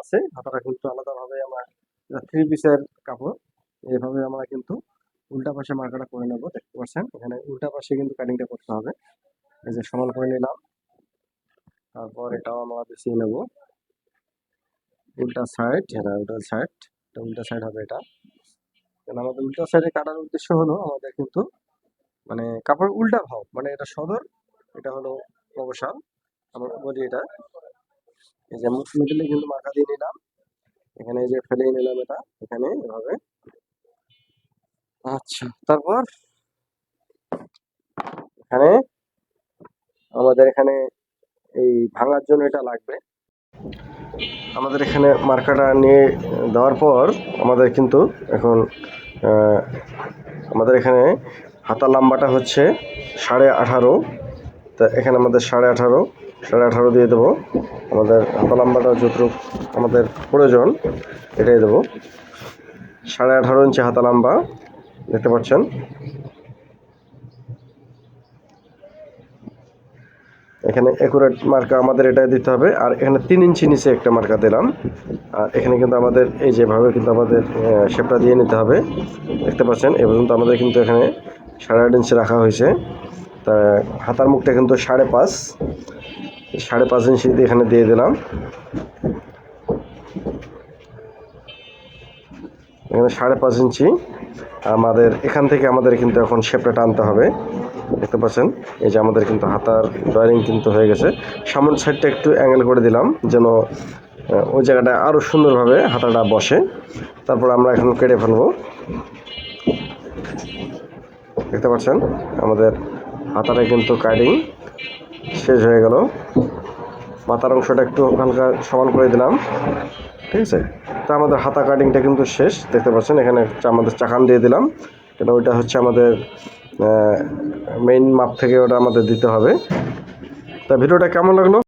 আছে, হাতাটা কিন্তু আলাদাভাবে আমরা 3 পিসের কাপড়, এইভাবে আমরা কিন্তু উল্টা পাশে মার্কাটা করে নেব। দেখতে পাচ্ছেন এখানে উল্টা পাশে কিন্তু কাটিংটা করতে হবে। এই যে সমান করে নিলাম, তারপর এটাও আমরা বিছিয়ে নেব উল্টা সাইড। এটা উল্টা সাইড হবে এটা। কারণ আমাদের উল্টা সাইডে কাটার উদ্দেশ্য হলো আমাদের কিন্তু মানে কাপড় উল্টা ভাব, মানে এটা সদর, এটা হলো অবসান, আমরা বলি এটা। এই যে মিডলে কিন্তু মার্কা দিয়ে নিলাম, এখানে এই যে ফেলে নিলাম এটা এখানে এভাবে। আচ্ছা, তারপর এখানে আমাদের এখানে এই ভাঙার জন্য এটা লাগবে। আমাদের এখানে মার্কাটা নিয়ে দেওয়ার পর আমাদের কিন্তু এখন আমাদের এখানে হাতা লম্বাটা হচ্ছে 18.5। তা এখানে আমাদের 18.5 দিয়ে দেবো। আমাদের হাতা লম্বাটা যতটুকু আমাদের প্রয়োজন এটাই দেবো। 18.5 ইঞ্চি হাতা লম্বা, দেখতে পাচ্ছেন। এখানে অ্যাকুরেট মার্কা আমাদের এটাই দিতে হবে। আর এখানে 3 ইঞ্চি নিচে একটা মার্কা দিলাম। আর এখানে কিন্তু আমাদের এই যেভাবে কিন্তু আমাদের শেপটা দিয়ে নিতে হবে। দেখতে পাচ্ছেন এ পর্যন্ত আমাদের কিন্তু এখানে 8.5 ইঞ্চি রাখা হয়েছে। তা হাতার মুখটা কিন্তু 5.5 ইঞ্চি এখানে দিয়ে দিলাম। এখানে 5.5 ইঞ্চি আমাদের এখান থেকে আমাদের কিন্তু এখন শেপটা টানতে হবে। দেখতে পাচ্ছেন এই যে আমাদের কিন্তু হাতার ড্রয়িং কিন্তু হয়ে গেছে। সামনের সাইডটা একটু অ্যাঙ্গেল করে দিলাম যেন ওই জায়গাটা আরও সুন্দরভাবে হাতাটা বসে। তারপর আমরা এখন কেটে ফেলবো। দেখতে পাচ্ছেন আমাদের হাতাটা কিন্তু কাটিং শেষ হয়ে গেল। মাথার অংশটা একটু হালকা সমান করে দিলাম, ঠিক আছে। তা আমাদের হাতা কাটিংটা কিন্তু শেষ। দেখতে পাচ্ছেন এখানে আমাদের চাকান দিয়ে দিলাম, এটা ওইটা হচ্ছে আমাদের মেইন মাপ থেকে ওটা আমাদের দিতে হবে। তা ভিডিওটা কেমন লাগলো?